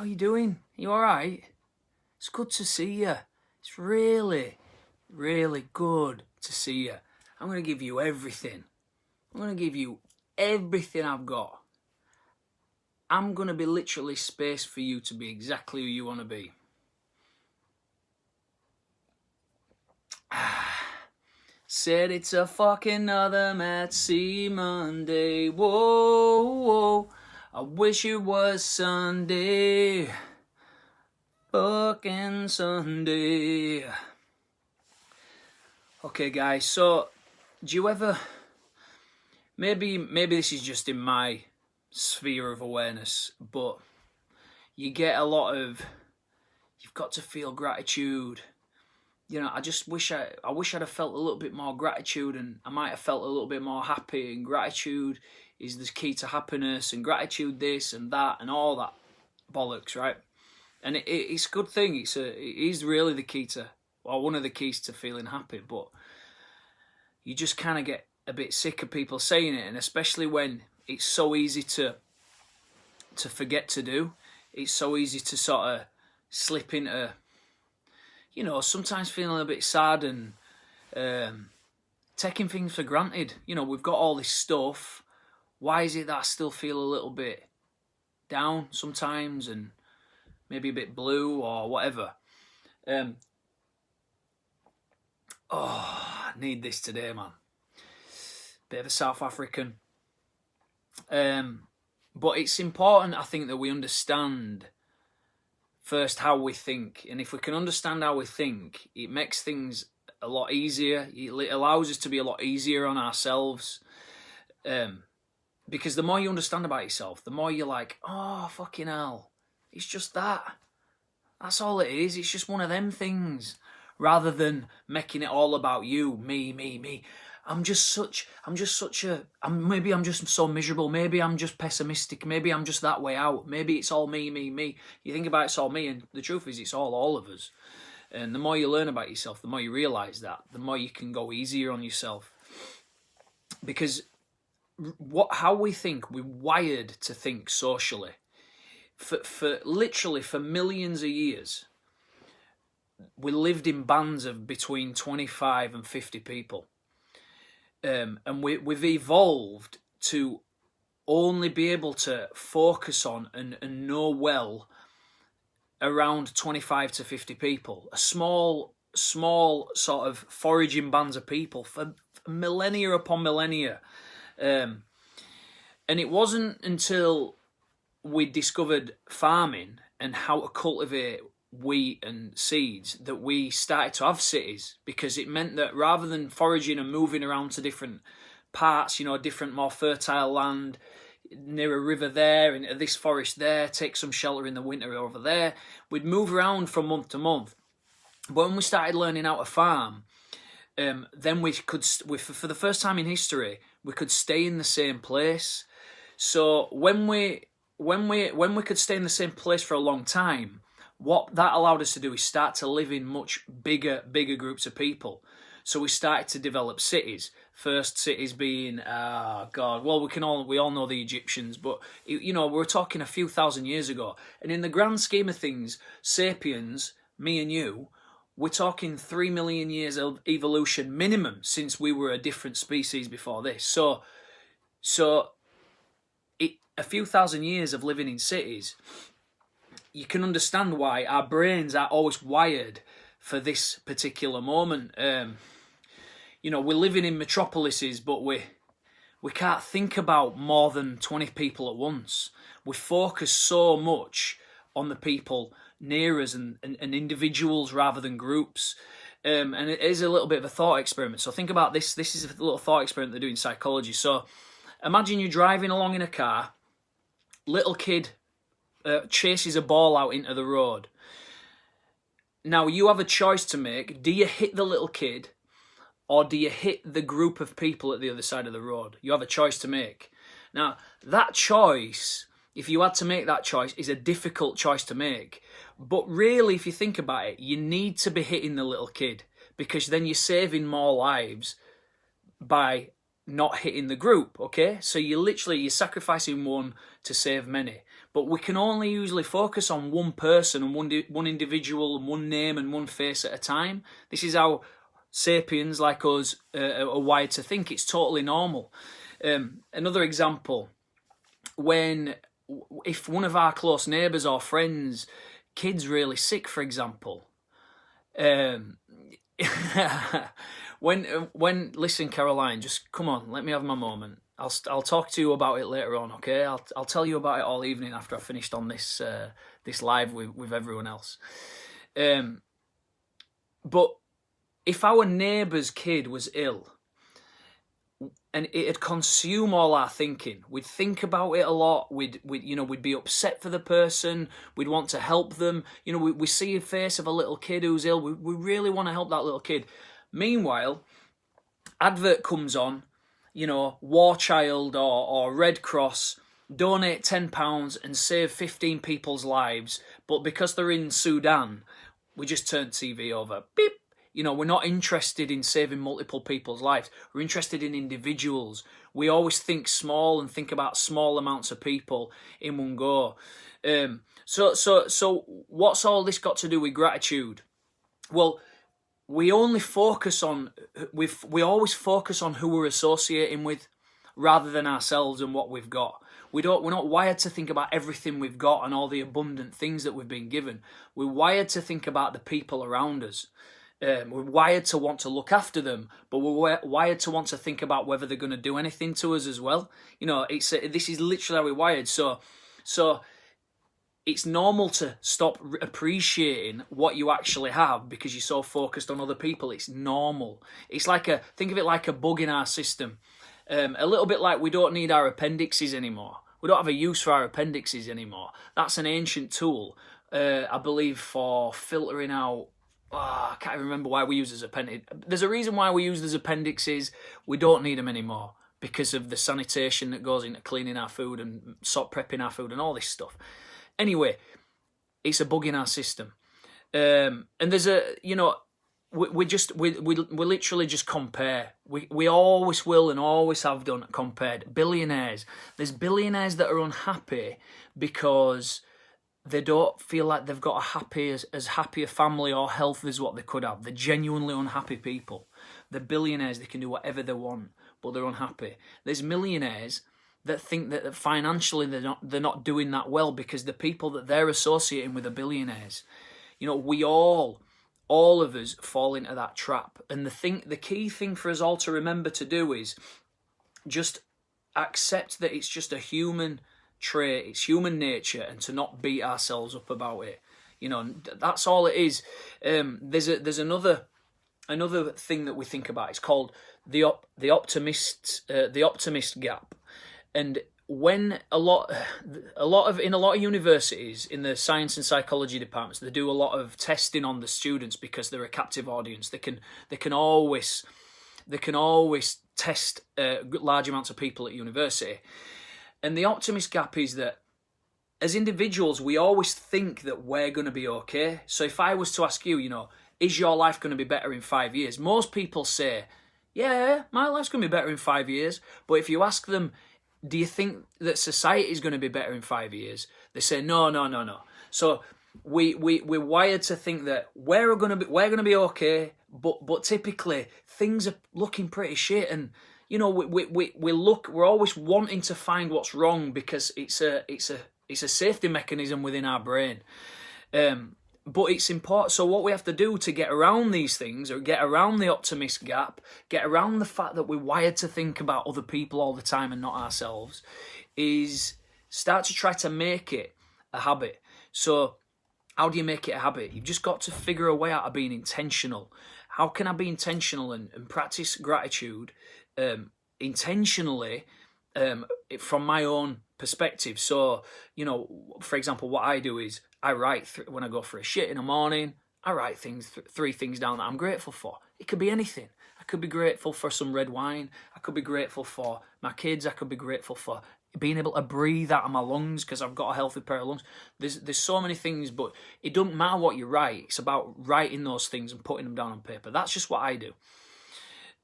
How you doing? You alright? It's good to see you. It's really, really good to see you. I'm going to give you everything. I'm going to give you everything I've got. I'm going to be literally space for you to be exactly who you want to be. Said it's a fucking another Mad Sea Monday. Whoa, whoa. I wish it was Sunday. Fucking Sunday. Okay, guys, so do you ever... Maybe this is just in my sphere of awareness, but you get a lot of... You've got to feel gratitude. You know, I just wish I'd have felt a little bit more gratitude, and I might have felt a little bit more happy, and gratitude is the key to happiness, and gratitude this and that and all that bollocks, right? And it's a good thing. It is really the key to, or one of the keys to feeling happy, but you just kind of get a bit sick of people saying it, and especially when it's so easy to forget to do. It's so easy to sort of slip into, you know, sometimes feeling a bit sad and taking things for granted. You know, we've got all this stuff. Why is it that I still feel a little bit down sometimes and maybe a bit blue or whatever? I need this today, man. Bit of a South African. But it's important, I think, that we understand first how we think. And if we can understand how we think, it makes things a lot easier. It allows us to be a lot easier on ourselves. Because the more you understand about yourself, the more you're like, oh, fucking hell, it's just that. That's all it is. It's just one of them things. Rather than making it all about you, me. Maybe I'm just so miserable. Maybe I'm just pessimistic. Maybe I'm just that way out. Maybe it's all me. You think about it's all me, and the truth is it's all of us. And the more you learn about yourself, the more you realise that, the more you can go easier on yourself. Because how we think, we're wired to think socially. For literally for millions of years, we lived in bands of between 25 and 50 people. And we've evolved to only be able to focus on and know well around 25 to 50 people. A small sort of foraging bands of people for millennia upon millennia. And it wasn't until we discovered farming and how to cultivate wheat and seeds that we started to have cities, because it meant that rather than foraging and moving around to different parts, you know, different more fertile land, near a river there and this forest there, take some shelter in the winter over there, we'd move around from month to month. But when we started learning how to farm, then we could, for the first time in history, we could stay in the same place. So when we could stay in the same place for a long time, what that allowed us to do is start to live in much bigger groups of people. So we started to develop cities. First cities being, we all know the Egyptians, but you know, we're talking a few thousand years ago. And in the grand scheme of things, sapiens, me and you, we're talking 3 million years of evolution minimum since we were a different species before this. So a few thousand years of living in cities, you can understand why our brains are always wired for this particular moment. You know, we're living in metropolises, but we can't think about more than 20 people at once. We focus so much on the people near us and individuals rather than groups. And it is a little bit of a thought experiment. So think about this. This is a little thought experiment they do in psychology. So imagine you're driving along in a car, little kid chases a ball out into the road. Now you have a choice to make. Do you hit the little kid or do you hit the group of people at the other side of the road? You have a choice to make. Now that choice, if you had to make that choice, is a difficult choice to make. But really, if you think about it, you need to be hitting the little kid, because then you're saving more lives by not hitting the group, okay? So you're sacrificing one to save many. but we can only usually focus on one person and one individual and one name and one face at a time. This is how sapiens like us are wired to think. It's totally normal. Another example, if one of our close neighbours or friends' kid's really sick, for example, when listen, Caroline, just come on, let me have my moment. I'll talk to you about it later on, okay? I'll tell you about it all evening after I've finished on this this live with everyone else. But if our neighbour's kid was ill, and it'd consume all our thinking, we'd think about it a lot. We'd be upset for the person. We'd want to help them. We see a face of a little kid who's ill. We really want to help that little kid. Meanwhile, advert comes on. War Child or Red Cross, donate £10 and save 15 people's lives, but because they're in Sudan, we just turn TV over. Beep. We're not interested in saving multiple people's lives. We're interested in individuals. We always think small and think about small amounts of people in one go. So what's all this got to do with gratitude? Well, we always focus on who we're associating with, rather than ourselves and what we've got. We're not wired to think about everything we've got and all the abundant things that we've been given. We're wired to think about the people around us. We're wired to want to look after them, but we're wired to want to think about whether they're going to do anything to us as well. This is literally how we're wired. So it's normal to stop appreciating what you actually have because you're so focused on other people. It's normal. It's think of it like a bug in our system. A little bit like we don't need our appendixes anymore. We don't have a use for our appendixes anymore. That's an ancient tool, I believe, for filtering out. I can't remember why we use as appendix. There's a reason why we use as appendixes. We don't need them anymore because of the sanitation that goes into cleaning our food and salt prepping our food and all this stuff. Anyway, it's a bug in our system, and there's we literally just compare. We always will and always have done compared. Billionaires. There's billionaires that are unhappy because they don't feel like they've got as happy a family or health as what they could have. They're genuinely unhappy people. They're billionaires. They can do whatever they want, but they're unhappy. There's millionaires that think that financially they're not doing that well because the people that they're associating with are billionaires. We all of us fall into that trap. And the key thing for us all to remember to do is just accept that it's just a human trait, it's human nature, and to not beat ourselves up about it. That's all it is. There's another thing that we think about. It's called the optimist gap. And when in a lot of universities, in the science and psychology departments, they do a lot of testing on the students because they're a captive audience. They can always test large amounts of people at university. And the optimist gap is that as individuals, we always think that we're going to be okay. So if I was to ask you, is your life going to be better in 5 years? Most people say, yeah, my life's going to be better in 5 years. But if you ask them, do you think that society is going to be better in 5 years? They say, no. So we're wired to think that we're going to be okay, but typically things are looking pretty shit, and we're always wanting to find what's wrong because it's a safety mechanism within our brain. But it's important. So what we have to do to get around these things, or get around the optimist gap, get around the fact that we're wired to think about other people all the time and not ourselves, is start to try to make it a habit. So how do you make it a habit? You've just got to figure a way out of being intentional. How can I be intentional and practice gratitude intentionally from my own perspective? So, for example, what I do is I write when I go for a shit in the morning. I write three things down that I'm grateful for. It could be anything. I could be grateful for some red wine. I could be grateful for my kids. I could be grateful for being able to breathe out of my lungs because I've got a healthy pair of lungs. There's so many things, but it doesn't matter what you write. It's about writing those things and putting them down on paper. That's just what I do.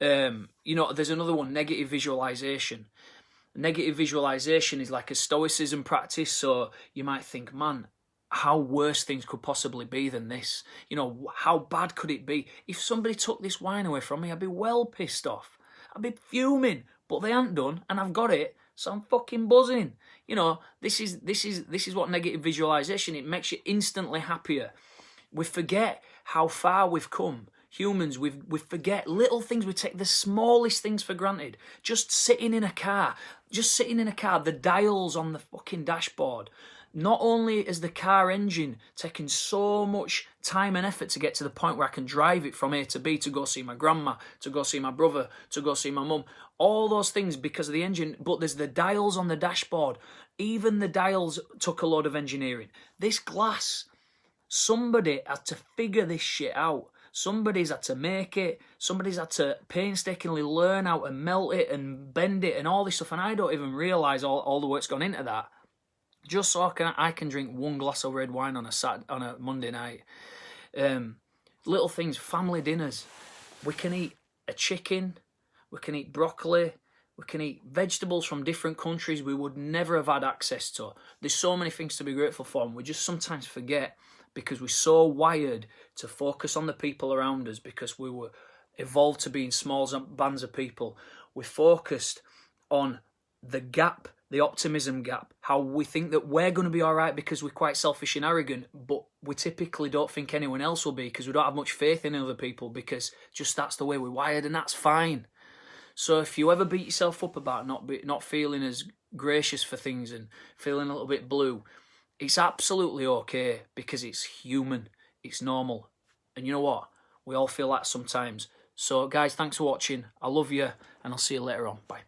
There's another one, negative visualization. Negative visualization is like a stoicism practice. So you might think, man, how worse things could possibly be than this? You know, how bad could it be? If somebody took this wine away from me, I'd be well pissed off. I'd be fuming, but they ain't done, and I've got it, so I'm fucking buzzing. You know, this is what negative visualization. It makes you instantly happier. We forget how far we've come. Humans, we forget little things. We take the smallest things for granted. Just sitting in a car, the dials on the fucking dashboard. Not only is the car engine taking so much time and effort to get to the point where I can drive it from A to B to go see my grandma, to go see my brother, to go see my mum, all those things because of the engine, but there's the dials on the dashboard. Even the dials took a load of engineering. This glass, somebody had to figure this shit out. Somebody's had to make it. Somebody's had to painstakingly learn how to melt it and bend it and all this stuff, and I don't even realise all the work's gone into that. Just so I can drink one glass of red wine on a Monday night. Little things, family dinners. We can eat a chicken, we can eat broccoli, we can eat vegetables from different countries we would never have had access to. There's so many things to be grateful for, and we just sometimes forget because we're so wired to focus on the people around us because we were evolved to be in small bands of people. We're focused on the gap, the optimism gap, how we think that we're going to be all right because we're quite selfish and arrogant, but we typically don't think anyone else will be because we don't have much faith in other people because just that's the way we're wired, and that's fine. So if you ever beat yourself up about not feeling as gracious for things and feeling a little bit blue, it's absolutely okay because it's human, it's normal. And you know what? We all feel that sometimes. So guys, thanks for watching. I love you, and I'll see you later on. Bye.